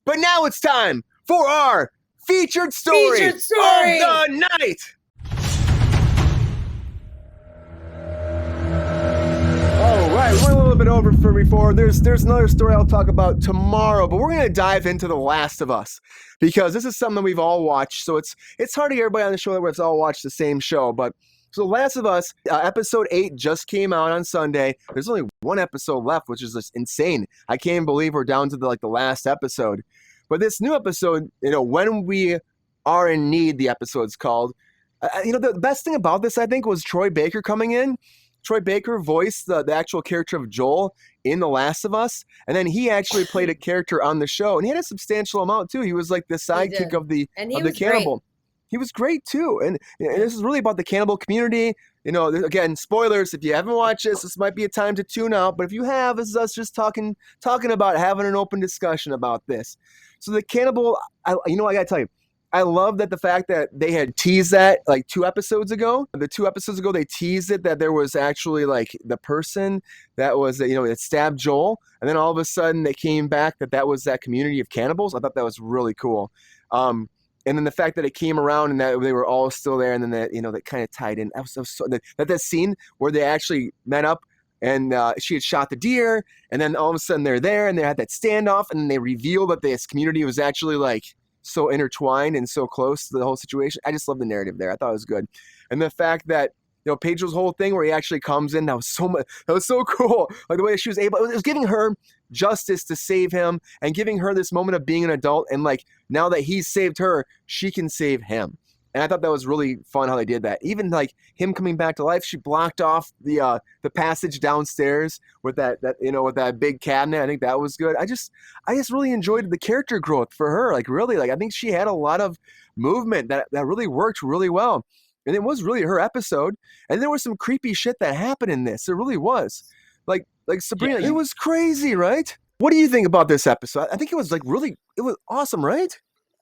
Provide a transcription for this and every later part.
But now it's time for our featured story, of the night. All right, we're a little bit over for before. There's another story I'll talk about tomorrow, but we're going to dive into The Last of Us because this is something we've all watched. So it's hard to get everybody on the show that we've all watched the same show. But so The Last of Us, episode 8 just came out on Sunday. There's only one episode left, which is just insane. I can't believe we're down to the last episode. But this new episode, When We Are in Need, the episode's called. The best thing about this, I think, was Troy Baker coming in. Troy Baker voiced the actual character of Joel in The Last of Us, and then he actually played a character on the show, and he had a substantial amount too. He was like the sidekick of the cannibal. Great. He was great too, and this is really about the cannibal community. Again, spoilers. If you haven't watched this might be a time to tune out. But if you have, this is us just talking about having an open discussion about this. So the cannibal, I gotta tell you, I love that the fact that they had teased that like 2 episodes ago. The 2 episodes ago, they teased it that there was actually like the person that was, that stabbed Joel. And then all of a sudden they came back that was that community of cannibals. I thought that was really cool. And then the fact that it came around and that they were all still there and then that kind of tied in. That scene where they actually met up and she had shot the deer and then all of a sudden they're there and they had that standoff and then they revealed that this community was actually like so intertwined and so close to the whole situation. I just love the narrative there. I thought it was good. And the fact that, Pedro's whole thing where he actually comes in, that was so cool. Like the way she was able, it was giving her justice to save him and giving her this moment of being an adult. And like, now that he's saved her, she can save him. And I thought that was really fun how they did that. Even like him coming back to life, she blocked off the passage downstairs with with that big cabinet. I think that was good. I just really enjoyed the character growth for her. Like really, like I think she had a lot of movement that really worked really well. And it was really her episode. And there was some creepy shit that happened in this. It really was. Like Sabrina, It was crazy, right? What do you think about this episode? I think it was it was awesome, right?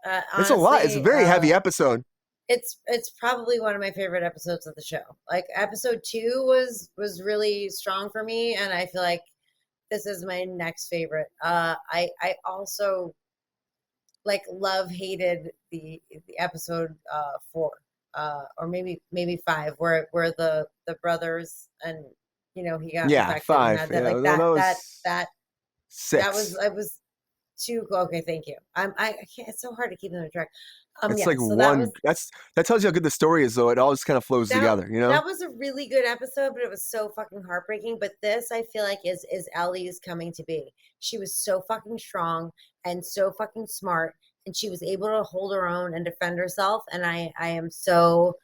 Honestly, it's a lot. It's a very heavy episode. It's probably one of my favorite episodes of the show. Like episode 2 was really strong for me, and I feel like this is my next favorite. I also hated the episode 4 or maybe 5 where the brothers and he got infected 5 and that 6. I was too okay. Thank you. I can't. It's so hard to keep them on track. It's one. That tells you how good the story is, though. It all just kind of flows together, That was a really good episode, but it was so fucking heartbreaking. But this, I feel like, is Ellie's coming to be. She was so fucking strong and so fucking smart, and she was able to hold her own and defend herself. And I am so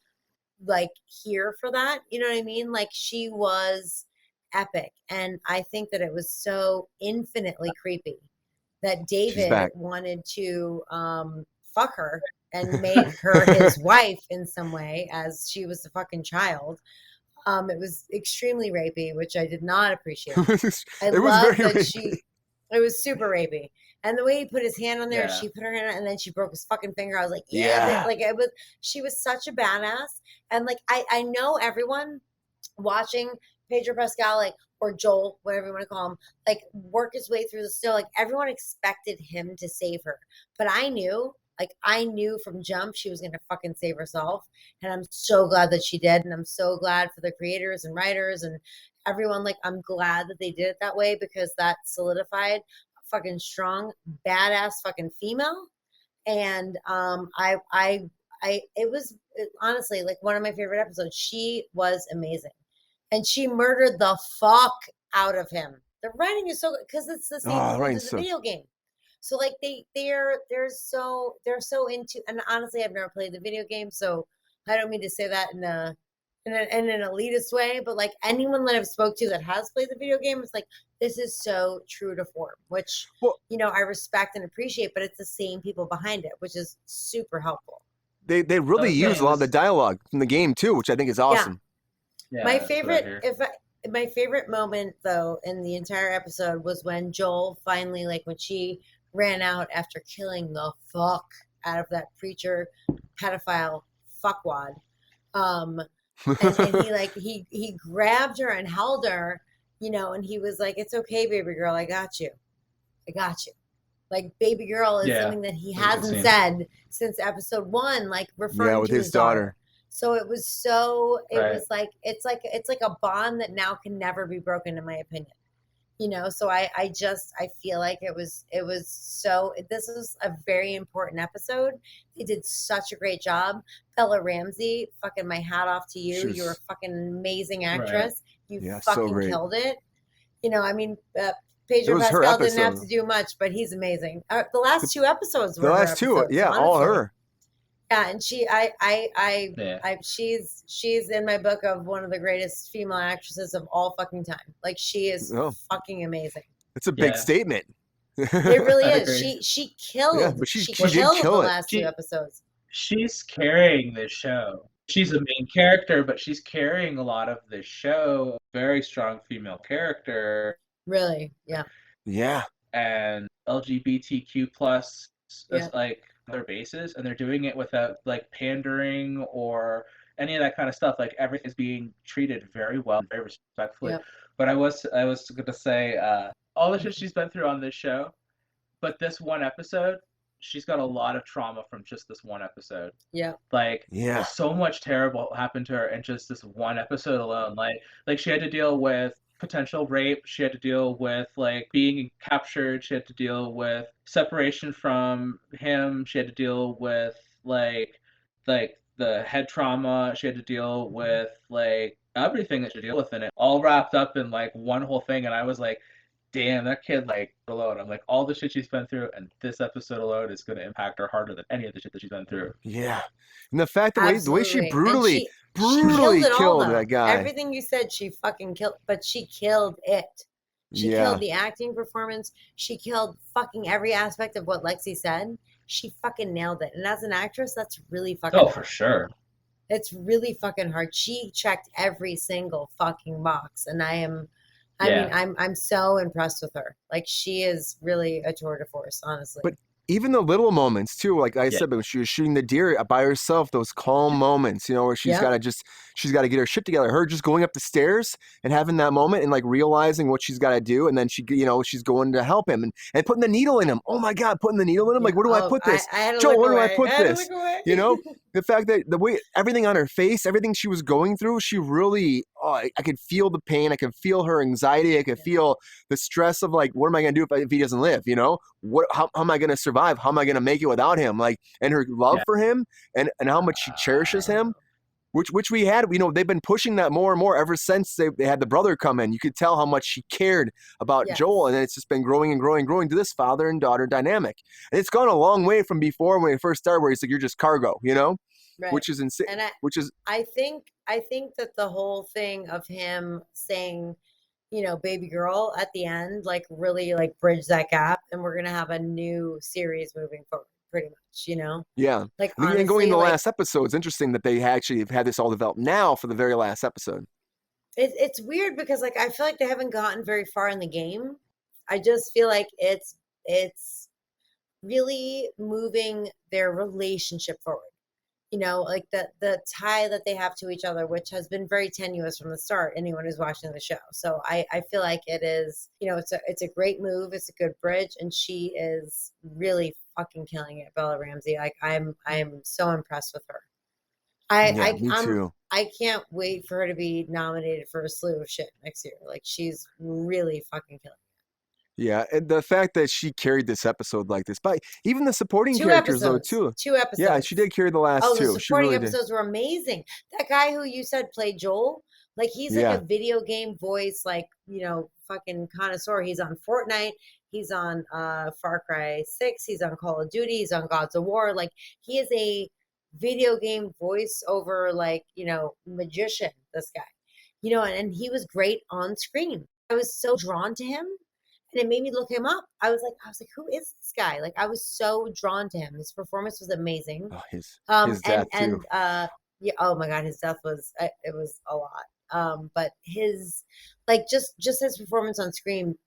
here for that. You know what I mean? Like she was epic, and I think that it was so infinitely creepy that David wanted to fuck her and make her his wife in some way as she was a fucking child. It was extremely rapey, which I did not appreciate. It was super rapey. And the way he put his hand on there, she put her hand on, and then she broke his fucking finger. I was like, she was such a badass. And I know everyone watching Pedro Pascal, or Joel, whatever you want to call him, work his way through the snow. Everyone expected him to save her. But I knew from jump she was going to fucking save herself. And I'm so glad that she did. And I'm so glad for the creators and writers and everyone. I'm glad that they did it that way because that solidified a fucking strong, badass fucking female. And it was honestly one of my favorite episodes. She was amazing. And she murdered the fuck out of him. The writing is so good because it's the same as the video game. So they're so into, and honestly, I've never played the video game, so I don't mean to say that in an elitist way, but anyone that I've spoke to that has played the video game is this is so true to form, which I respect and appreciate, but it's the same people behind it, which is super helpful. They really use a lot of the dialogue from the game too, which I think is awesome. Yeah. Yeah, my favorite moment though in the entire episode was when Joel finally when she ran out after killing the fuck out of that preacher pedophile fuckwad, and he grabbed her and held her, and he was like, "It's okay, baby girl, I got you." Like baby girl is Yeah, something that he really good hasn't scene. said since episode 1, like Yeah, referring with to his his daughter. daughter. So it Right. was like it's like a bond that now can never be broken, in my opinion. So I feel like it was so this was a very important episode. They did such a great job. Bella Ramsey, fucking my hat off to you. She You're a was, fucking amazing Right. actress. You yeah, so fucking great. killed it. I mean, It Pedro was her Pascal didn't have episode. to do much, but he's amazing. The last two episodes The were her last two, episodes, yeah, all honestly. her. Yeah, and Yeah. she's in my book of one of the greatest female actresses of all fucking time. Like she is Oh, fucking amazing. it's a big Yeah. statement. It really I'd is. agree. She Yeah, killed. but She she did killed the kill it. last two She episodes. she's carrying this show. She's a main character, but she's carrying a lot of this show. Very strong female character Really. Yeah. Yeah, and LGBTQ plus Yeah. as like their bases, and they're doing it without like pandering or any of that kind of stuff. Like everything's being treated very well, very respectfully. Yeah. But I was gonna say all the shit she's been through on this show, but this one episode, she's got a lot of trauma from just this one episode. Yeah. Like yeah, so much terrible happened to her in just this one episode alone. Like she had to deal with potential rape, she had to deal with like being captured, she had to deal with separation from him, she had to deal with like the head trauma, she had to deal with like everything that she had to deal with in it, all wrapped up in like one whole thing. And I was like, damn, that kid like alone. I'm like, all the shit she's been through, and this episode alone is going to impact her harder than any of the shit that she's been through. yeah. And the fact, the way she Absolutely. And brutally, she killed it all killed though. that guy. Everything you said, she fucking killed, but she killed it. She Yeah, killed the acting performance. She killed fucking every aspect of what Lexi said. She fucking nailed it. And as an actress, that's really fucking Oh, hard. for sure. It's really fucking hard. She checked every single fucking box, and I mean, Yeah. I'm so impressed with her. Like she is really a tour de force, honestly. but even the little moments too, like I Yeah. said, when she was shooting the deer by herself, those calm moments, where she's Yeah. got to she's got to get her shit together. Her just going up the stairs and having that moment and like realizing what she's got to do, and then she's going to help him and putting the needle in him. Oh my God, putting the needle in him. Like, Yeah. where do I Oh, put this? I had to Joel, look where do I away. put I had to this? look away. The fact that the way everything on her face, everything she was going through, she really, I could feel the pain. I could feel her anxiety. I could feel the stress of like, what am I going to do if he doesn't live? How am I going to survive? How am I going to make it without him? Like, and her love Yeah. for him and how much she cherishes him, which we had, they've been pushing that more and more ever since they had the brother come in. You could tell how much she cared about Yes. Joel, and it's just been growing and growing and growing to this father and daughter dynamic. And it's gone a long way from before when it first started, where he's like, you're just cargo, Right. which is insane. And Which is, I think that the whole thing of him saying, baby girl at the end, like really like bridge that gap, and we're gonna have a new series moving forward, pretty much, yeah. Like And honestly, going to the like last episode, it's interesting that they actually have had this all developed now for the very last episode. it's weird because like I feel like they haven't gotten very far in the game. I just feel like it's really moving their relationship forward. Like the tie that they have to each other, which has been very tenuous from the start, anyone who's watching the show. So I feel like it is, it's a great move, it's a good bridge, and she is really fucking killing it, Bella Ramsey. Like I'm so impressed with her. Yeah, me too. I can't wait for her to be nominated for a slew of shit next year. Like she's really fucking killing it. Yeah, and the fact that she carried this episode like this, but even the supporting Two characters episodes. though too. 2 episodes. Yeah, she did carry the last Oh, the two. She supporting really did. episodes were amazing. That guy who you said played Joel, like he's like Yeah. a video game voice, like fucking connoisseur. He's on Fortnite, he's on Far Cry 6, he's on Call of Duty, he's on Gods of War. Like he is a video game voice over, like magician. This guy, and he was great on screen. I was so drawn to him. And it made me look him up. I was like, who is this guy? Like, I was so drawn to him. His performance was amazing. Oh, his death too. Yeah, oh my God, his death was, it was a lot. But his, like, just his performance on screen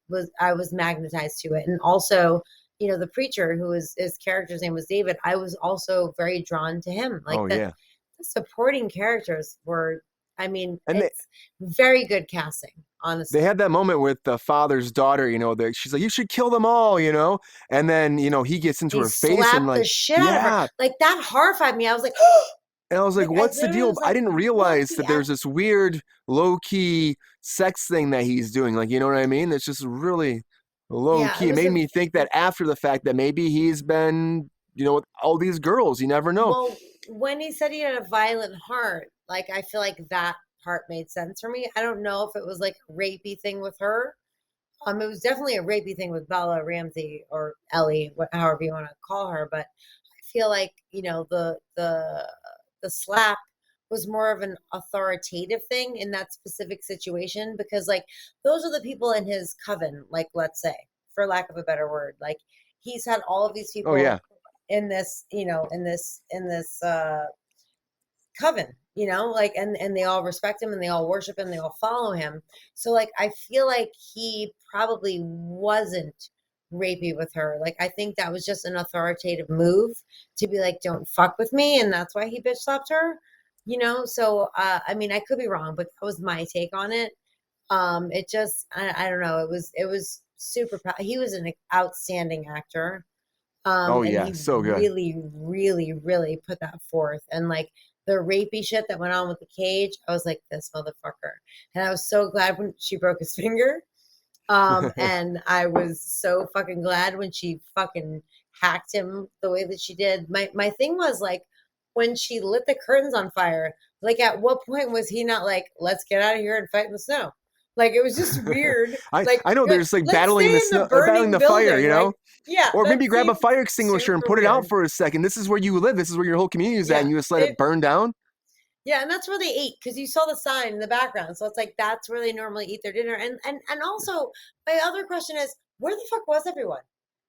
I was magnetized to it. And also, the preacher, his character's name was David, I was also very drawn to him. Like yeah. the supporting characters were I mean, And it's very good casting, they honestly. had that moment with the father's daughter, that she's like, you should kill them all, and then he gets into He her face and slapped the like, shit out of her. yeah. Like that horrified me. I was like, And I was like, like I what's the literally deal? was I like, didn't what realize the that there's this weird low key sex thing that he's doing. Like, you know what I mean? It's just really low yeah, it key. It was made a me think that after the fact that maybe he's been, with all these girls. You never know. well, when he said he had a violent heart, like I feel like that part made sense for me. I don't know if it was like a rapey thing with her. It was definitely a rapey thing with Bella Ramsey or Ellie, however you want to call her. But I feel like the slap was more of an authoritative thing in that specific situation because like those are the people in his coven, like let's say, for lack of a better word, like he's had all of these Oh, yeah. people in this, coven, like and they all respect him and they all worship him, they all follow him. So like I feel like he probably wasn't rapey with her. Like I think that was just an authoritative move to be like, don't fuck with me, and that's why he bitch slapped her. So I mean I could be wrong, but that was my take on it. It just I don't know. It was super he was an outstanding actor. Oh, And yeah. he So good. really, really, really put that forth. And like the rapey shit that went on with the cage, I was like, this motherfucker. And I was so glad when she broke his finger. And I was so fucking glad when she fucking hacked him the way that she did. My thing was like when she lit the curtains on fire, like at what point was he not like, let's get out of here and fight in the snow? Like it was just weird. Like I know there's like let's battling the stay in the snow, battling burning the fire, building. Like, yeah, or that maybe grab a seemed fire extinguisher and super put it out weird. for a second. This is where you live. This is where your whole community is at, Yeah, and you just let it it burn down. yeah, and that's where they ate because you saw the sign in the background. So it's like that's where they normally eat their dinner. And also my other question is, where the fuck was everyone?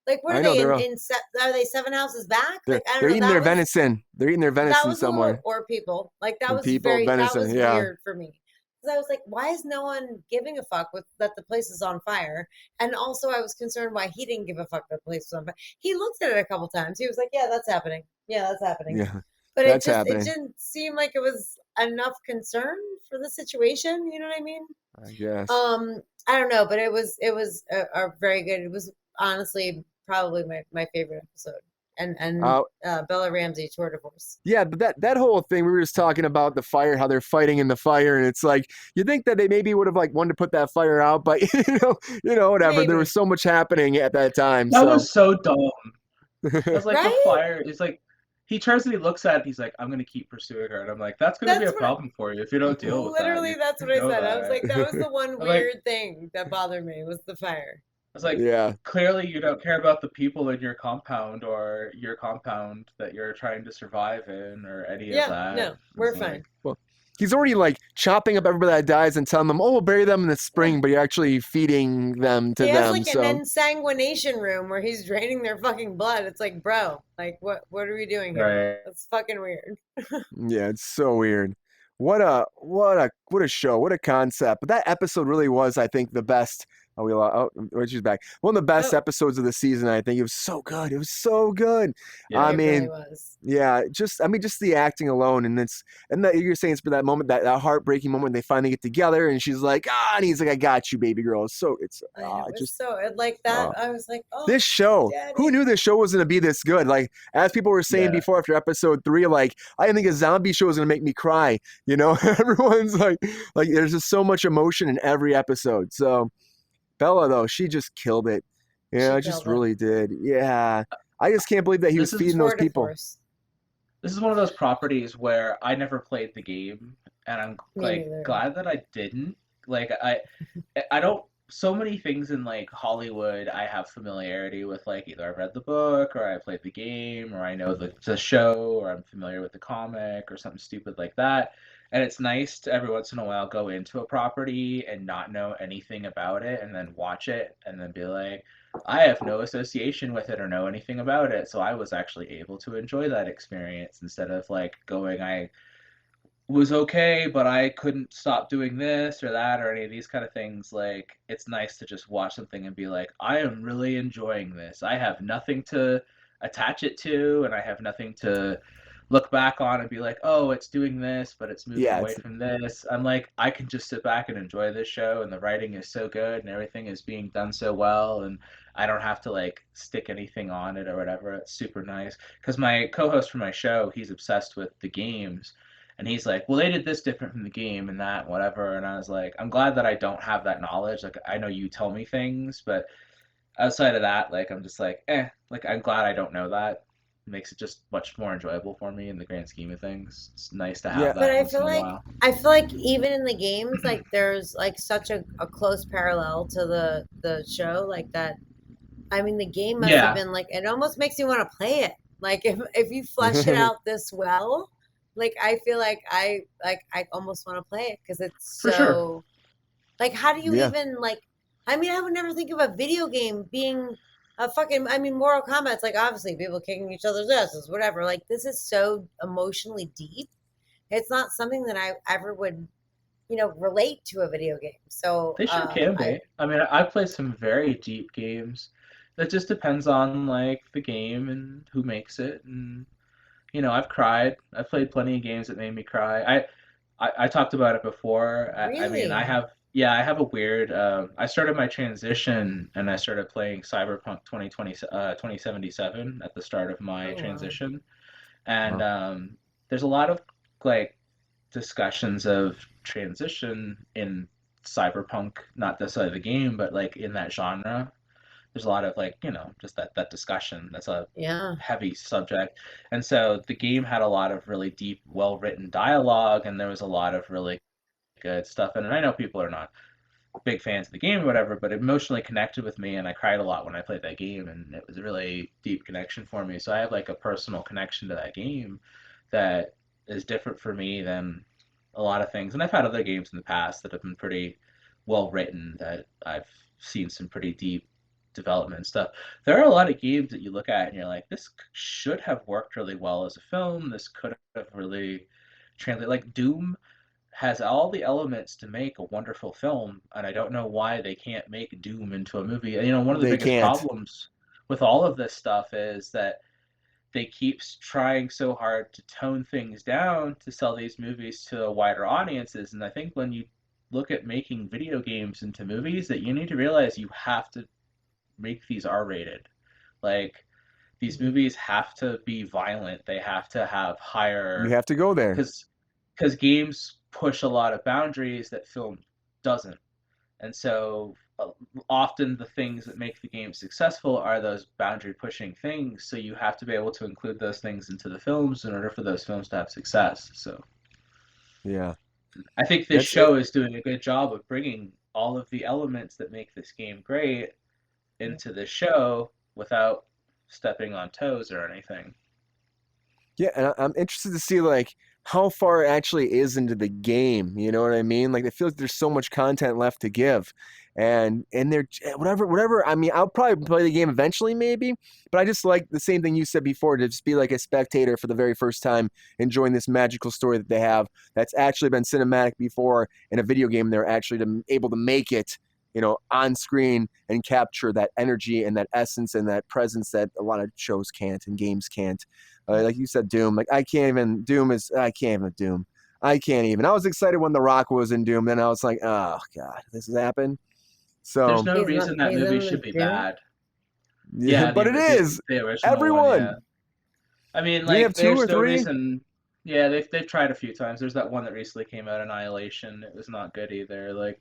Like, what are I know they are they 7 houses back? Like, I don't they're know. eating their venison. They're eating their That venison was a little, somewhere. or people like And people that venison, was yeah. weird for me because I was like, why is no one giving a fuck with that the place is on fire? And also, I was concerned why he didn't give a fuck that the place was on fire. He looked at it a couple times. He was like, yeah, that's happening. Yeah, that's happening. Yeah, But that's it happening. didn't seem like it was enough concern for the situation. You know what I mean? I guess. Um, I don't know, but it was a very good. It was honestly probably my favorite episode. And Uh, Bella Ramsey tour de force. yeah, but that whole thing we were just talking about the fire, how they're fighting in the fire, and it's like you think that they maybe would have like wanted to put that fire out, but whatever. There was Maybe so much happening at that time, That so was so dumb. That's like the right? fire is like he turns and he looks at it, he's like, I'm gonna keep pursuing her. And I'm like, that's gonna be That's a what problem for you if you don't deal with that. literally You that's what I know said. I was that. like, that was the one I'm like weird thing that bothered me was the fire. it's like yeah. clearly you don't care about the people in your compound or your compound that you're trying to survive in or any of Yeah, that. no, we're It's fine. like Well, he's already like chopping up everybody that dies and telling them, "Oh, we'll bury them in the Yeah. spring," but you're actually feeding them to He has them. like an So insanguination room where he's draining their fucking blood. It's like, bro, like what are we doing here? right. That's fucking weird. yeah, it's so weird. What a show, what a concept. But that episode really was, I think, the best. Oh, she's back. One of the best Oh, episode of the season, I think. It was so good. It was so good. I Yeah. it really mean, was. yeah, just the acting alone, and that you're saying it's for that moment, that heartbreaking moment they finally get together, and she's like, and he's like, I got you, baby girl. It's I know. It's just so like that. uh, I was like, oh, this show. Who daddy. knew this show was gonna be this good? Like as people were saying Yeah. before after episode 3, like I didn't think a zombie show was gonna make me cry. Everyone's like there's just so much emotion in every episode. So Bella though, she just killed it. Yeah, She I just killed it. really did. Yeah, I just can't believe that he was This is feeding those Tour de people. force. this is one of those properties where I never played the game, and I'm Me like neither. glad that I didn't. Like I don't. So many things in like Hollywood, I have familiarity with. Like either I've read the book, or I played the game, or I know the show, or I'm familiar with the comic, or something stupid like that. And it's nice to every once in a while go into a property and not know anything about it, and then watch it, and then be like, I have no association with it or know anything about it, so I was actually able to enjoy that experience instead of like going, I was okay, but I couldn't stop doing this or that or any of these kind of things. Like, it's nice to just watch something and be like, I am really enjoying this. I have nothing to attach it to, and I have nothing to look back on and be like, oh, it's doing this, but it's moving Yeah, away it's from this. I'm like, I can just sit back and enjoy this show, and the writing is so good, and everything is being done so well, and I don't have to like stick anything on it or whatever. It's super nice. Because my co-host for my show, he's obsessed with the games. And he's like, well, they did this different from the game and that, whatever. And I was like, I'm glad that I don't have that knowledge. Like, I know you tell me things, but outside of that, like I'm just like, like I'm glad I don't know that. It makes it just much more enjoyable for me in the grand scheme of things. It's nice to yeah, have But that once in a while. I feel like even in the games, like there's like such a close parallel to the show, like that. I mean, the game must have Yeah, been like it almost makes you want to play it. Like if you flesh it out this well, like I feel like I almost want to play it because it's for sure. so like how do you yeah. even like I mean, I would never think of a video game being a fucking I mean, Mortal Kombat's like obviously people kicking each other's asses, whatever. Like this is so emotionally deep. It's not something that I ever would, relate to a video game. So They sure can I be. I mean, I've played some very deep games. That just depends on like the game and who makes it. And I've cried. I've played plenty of games that made me cry. I talked about it before. I mean, I really, have, yeah, I have a weird. I started my transition and I started playing Cyberpunk 2077 at the start of my oh wow. transition. And Wow. there's a lot of like discussions of transition in Cyberpunk, not necessarily the game, but like in that genre. There's a lot of like, just that discussion. That's a Yeah. heavy subject. And so the game had a lot of really deep, well-written dialogue, and there was a lot of really good stuff. And I know people are not big fans of the game or whatever, but it emotionally connected with me, and I cried a lot when I played that game, and it was a really deep connection for me. So I have like a personal connection to that game that is different for me than a lot of things. And I've had other games in the past that have been pretty well written that I've seen some pretty deep development and stuff. There are a lot of games that you look at and you're like, this should have worked really well as a film. This could have really translated. Like Doom has all the elements to make a wonderful film, and I don't know why they can't make Doom into a movie. One of the They biggest can't. problems with all of this stuff is that they keep trying so hard to tone things down to sell these movies to wider audiences. And I think when you look at making video games into movies, that you need to realize you have to make these R-rated. Like these Mhm. movies have to be violent. They have to have You higher have to go there. because games push a lot of boundaries that film doesn't. And so often the things that make the game successful are those boundary pushing things. So you have to be able to include those things into the films in order for those films to have success. So Yeah, I think this that's it. show is doing a good job of bringing all of the elements that make this game great into the show without stepping on toes or anything. Yeah, and I'm interested to see like how far it actually is into the game. You know what I mean? Like it feels like there's so much content left to give, and there whatever. I mean, I'll probably play the game eventually, maybe, but I just like the same thing you said before to just be like a spectator for the very first time, enjoying this magical story that they have that's actually been cinematic before in a video game. They're actually able to make it. On screen and capture that energy and that essence and that presence that a lot of shows can't and games can't. Like you said, Doom. Like I can't even. Doom is. I can't even Doom. I can't even. I was excited when The Rock was in Doom. Then I was like, oh god, this has happened. There's So no reason that He's movie in should the be Doom. bad. yeah, Yeah, but it is the original one, yeah. everyone. I mean, Do we have like, two or there's no three? reason. Yeah, they've tried a few times. There's that one that recently came out, Annihilation. It was not good either. Like,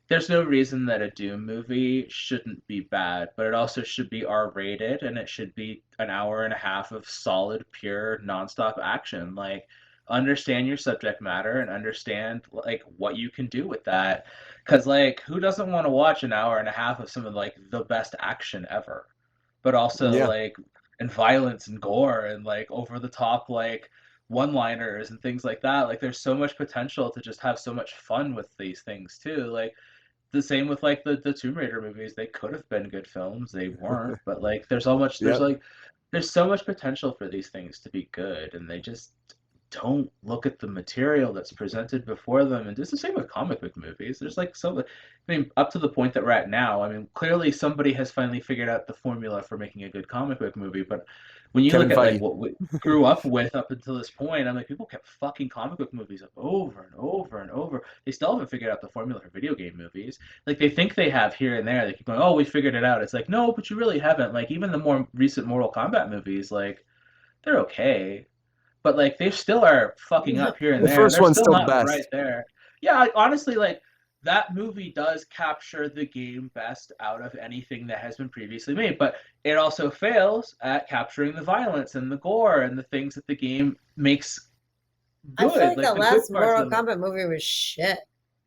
there's no reason that a Doom movie shouldn't be bad, but it also should be R-rated and it should be an hour and a half of solid, pure, nonstop action. Like, understand your subject matter and understand like what you can do with that. Because like, who doesn't want to watch an hour and a half of some of like the best action ever? But also Yeah, like, and violence and gore and like over the top like one-liners and things like that. Like, there's so much potential to just have so much fun with these things too. Like the same with like the Tomb Raider movies. They could have been good films. They weren't, but like yep. there's so much potential for these things to be good, and they just don't look at the material that's presented before them. And it's the same with comic book movies. There's like I mean, up to the point that we're at now, I mean, clearly somebody has finally figured out the formula for making a good comic book movie, but when you Kevin look at like Feige. what we grew up with up until this point, I'm like, people kept fucking comic book movies up over and over and over. They still haven't figured out the formula for video game movies. Like they think they have here and there. They keep going, oh, we figured it out. It's like, no, but you really haven't. Like even the more recent Mortal Kombat movies, like they're okay, but like they still are fucking up here and The there. first They're one's still still the not best. right there. Yeah, honestly, like that movie does capture the game best out of anything that has been previously made, but it also fails at capturing the violence and the gore and the things that the game makes I good, feel like like the the good last parts Mortal of it. Kombat movie was shit.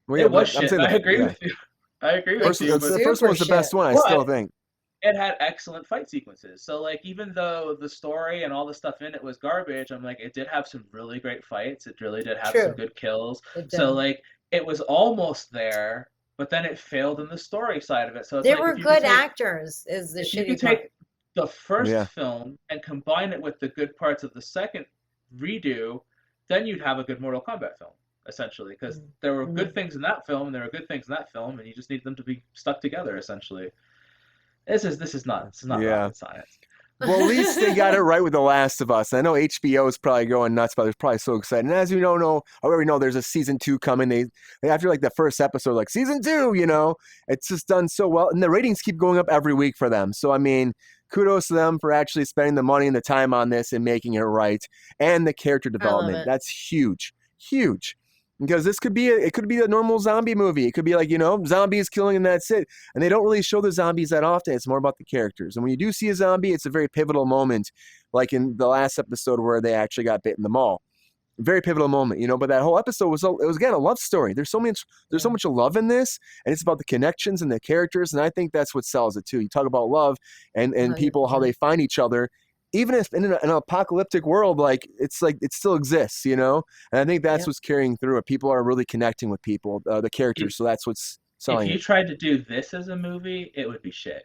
Well, yeah, It was but I'm shit. saying I that, agree yeah. with you. I agree Like, with you, but The first one's the super best shit. one, I But still think. it had excellent fight sequences. So like even though the story and all the stuff in it was garbage, I'm like it did have some really great fights. It really did have some True. good kills. It So did. like it was almost there, but then it failed in the story side of it. So it's There like were good actors, is the if you could shitty part. take the first Yeah. film and combine it with the good parts of the second redo, then you'd have a good Mortal Kombat film, essentially. Because there were good things in that film, and there were good things in that film, and you just need them to be stuck together, essentially. This is not Yeah. rocket science. Well, at least they got it right with The Last of Us. I know HBO is probably going nuts, but they're probably so excited. And as you don't know, I already know there's a season 2 coming. They after like the first episode, like season 2, it's just done so well, and the ratings keep going up every week for them. So I mean, kudos to them for actually spending the money and the time on this and making it right, and the character development. it. That's huge, huge. Because this could be it could be a normal zombie movie. It could be like, zombies killing and that's it. And they don't really show the zombies that often. It's more about the characters. And when you do see a zombie, it's a very pivotal moment, like in the last episode where they actually got bit in the mall. Very pivotal moment, But that whole episode was again a love story. There's so much love in this, and it's about the connections and the characters. And I think that's what sells it too. You talk about love and people, how they find each other. Even if in an apocalyptic world, like it still exists, And I think that's what's carrying through it. People are really connecting with people, the characters. So that's what's selling If you tried to do this as a movie, it would be shit.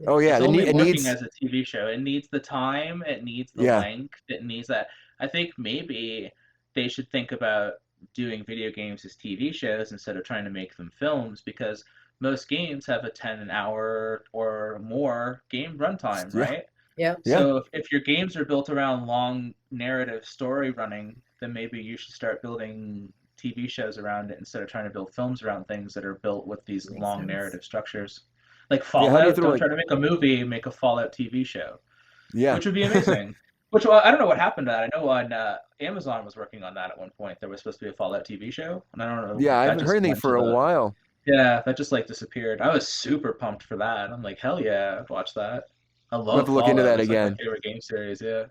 Oh yeah, it's only it working needs as a TV show. It needs the time. It needs the length. It needs that. I think maybe they should think about doing video games as TV shows instead of trying to make them films, because most games have a 10-hour or more game runtime, right? Yeah. So if your games are built around long narrative story running, then maybe you should start building TV shows around it instead of trying to build films around things that are built with these long narrative structures. Like Fallout, don't try to make a movie, make a Fallout TV show. Yeah. Which would be amazing. Which, well, I don't know what happened to that. I know on Amazon was working on that at one point. There was supposed to be a Fallout TV show, and I don't know. Yeah, I haven't heard anything for a while. Yeah, that just disappeared. I was super pumped for that. I'm like, hell yeah, I'd watch that. I love have to look into that again. my favorite game series, yeah.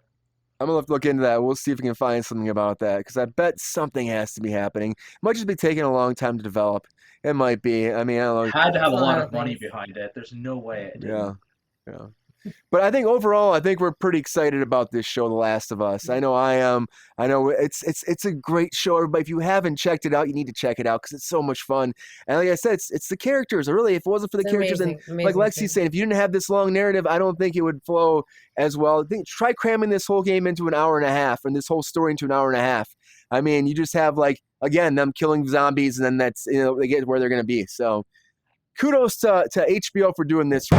I'm gonna have to look into that. We'll see if we can find something about that, because I bet something has to be happening. It might just be taking a long time to develop. It might be. I mean, I don't know. It had to have a lot of money behind it. There's no way it didn't. Yeah. But I think overall, we're pretty excited about this show, The Last of Us. I know I am. I know it's a great show, everybody. If you haven't checked it out, you need to check it out because it's so much fun. And like I said, it's the characters. Really, if it wasn't for the characters, and like Lexi's saying, if you didn't have this long narrative, I don't think it would flow as well. Try cramming this whole game into an hour and a half, and this whole story into an hour and a half. I mean, you just have again them killing zombies, and then that's they get where they're going to be. So, kudos to HBO for doing this.